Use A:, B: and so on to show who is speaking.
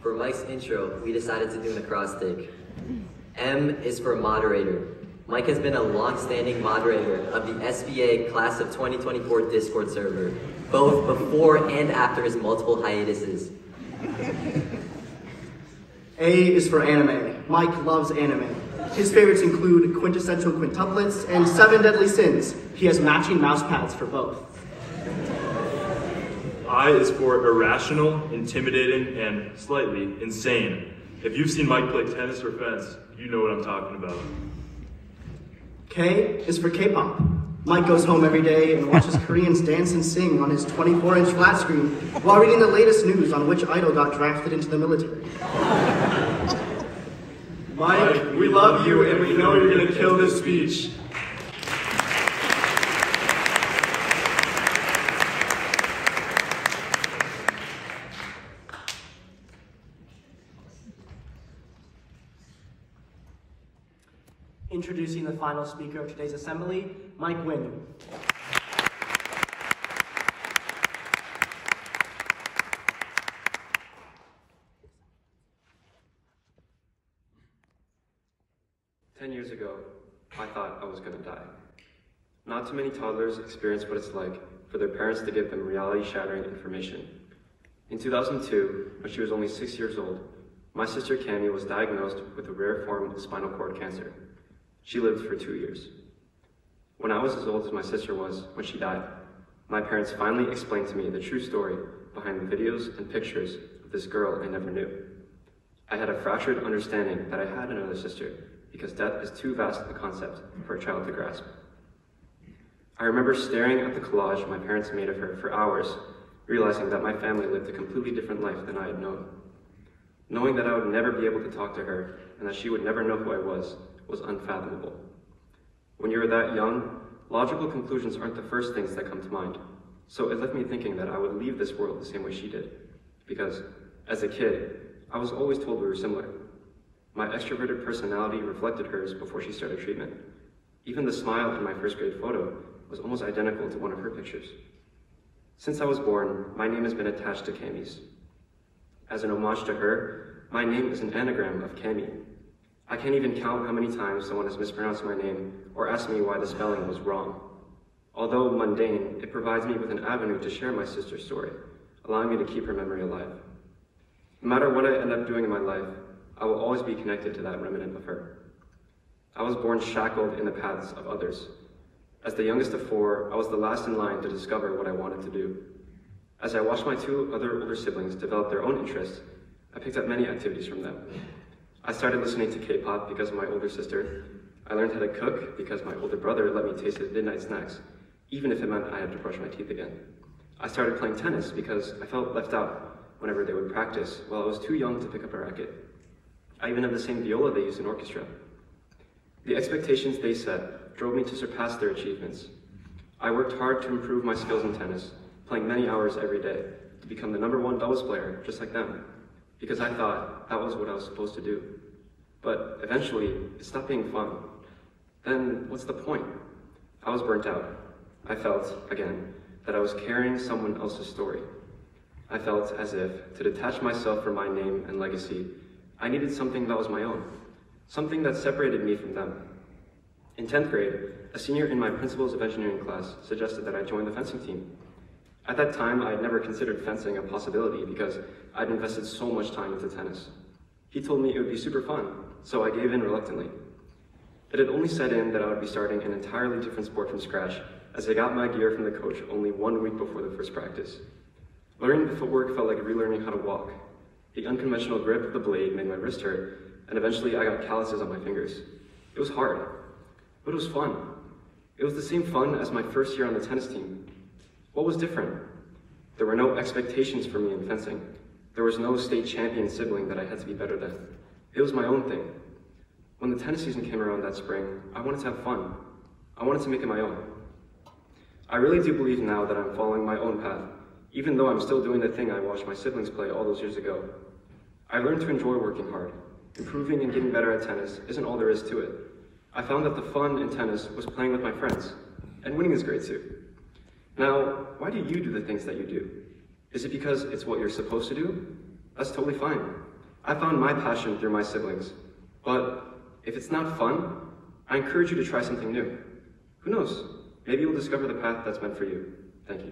A: For Mike's intro, we decided to do an acrostic. M is for moderator. Mike has been a long-standing moderator of the SBA Class of 2024 Discord server, both before and after his multiple hiatuses.
B: A is for anime. Mike loves anime. His favorites include Quintessential Quintuplets and 7 Deadly Sins. He has matching mouse pads for both.
C: I is for irrational, intimidating, and slightly insane. If you've seen Mike play tennis or fence, you know what I'm talking about.
B: K is for K-pop. Mike goes home every day and watches Koreans dance and sing on his 24-inch flat screen while reading the latest news on which idol got drafted into the military.
C: Mike, we love you and we know you're going to kill this speech.
B: Introducing the final speaker of today's assembly, Mike Wynn.
D: Years ago, I thought I was going to die. Not too many toddlers experience what it's like for their parents to give them reality-shattering information. In 2002, when she was only 6 years old, my sister Cami was diagnosed with a rare form of spinal cord cancer. She lived for 2 years. When I was as old as my sister was when she died, my parents finally explained to me the true story behind the videos and pictures of this girl I never knew. I had a fractured understanding that I had another sister because death is too vast a concept for a child to grasp. I remember staring at the collage my parents made of her for hours, realizing that my family lived a completely different life than I had known. Knowing that I would never be able to talk to her and that she would never know who I was unfathomable. When you're that young, logical conclusions aren't the first things that come to mind, so it left me thinking that I would leave this world the same way she did. Because, as a kid, I was always told we were similar. My extroverted personality reflected hers before she started treatment. Even the smile in my first grade photo was almost identical to one of her pictures. Since I was born, my name has been attached to Cami's. As an homage to her, my name is an anagram of Cami. I can't even count how many times someone has mispronounced my name or asked me why the spelling was wrong. Although mundane, it provides me with an avenue to share my sister's story, allowing me to keep her memory alive. No matter what I end up doing in my life, I will always be connected to that remnant of her. I was born shackled in the paths of others. As the youngest of 4, I was the last in line to discover what I wanted to do. As I watched my 2 other older siblings develop their own interests, I picked up many activities from them. I started listening to K-pop because of my older sister. I learned how to cook because my older brother let me taste his midnight snacks, even if it meant I had to brush my teeth again. I started playing tennis because I felt left out whenever they would practice, while I was too young to pick up a racket. I even have the same viola they use in orchestra. The expectations they set drove me to surpass their achievements. I worked hard to improve my skills in tennis, playing many hours every day, to become the #1 doubles player, just like them, because I thought that was what I was supposed to do. But eventually, it stopped being fun. Then, what's the point? I was burnt out. I felt, again, that I was carrying someone else's story. I felt as if, to detach myself from my name and legacy, I needed something that was my own, something that separated me from them. In 10th grade, a senior in my Principles of Engineering class suggested that I join the fencing team. At that time, I had never considered fencing a possibility because I'd invested so much time into tennis. He told me it would be super fun, so I gave in reluctantly. It had only set in that I would be starting an entirely different sport from scratch, as I got my gear from the coach only 1 week before the first practice. Learning the footwork felt like relearning how to walk. The unconventional grip of the blade made my wrist hurt, and eventually I got calluses on my fingers. It was hard, but it was fun. It was the same fun as my first year on the tennis team. What was different? There were no expectations for me in fencing. There was no state champion sibling that I had to be better than. It was my own thing. When the tennis season came around that spring, I wanted to have fun. I wanted to make it my own. I really do believe now that I'm following my own path, even though I'm still doing the thing I watched my siblings play all those years ago. I learned to enjoy working hard. Improving and getting better at tennis isn't all there is to it. I found that the fun in tennis was playing with my friends, and winning is great too. Now, why do you do the things that you do? Is it because it's what you're supposed to do? That's totally fine. I found my passion through my siblings. But if it's not fun, I encourage you to try something new. Who knows? Maybe you'll discover the path that's meant for you. Thank you.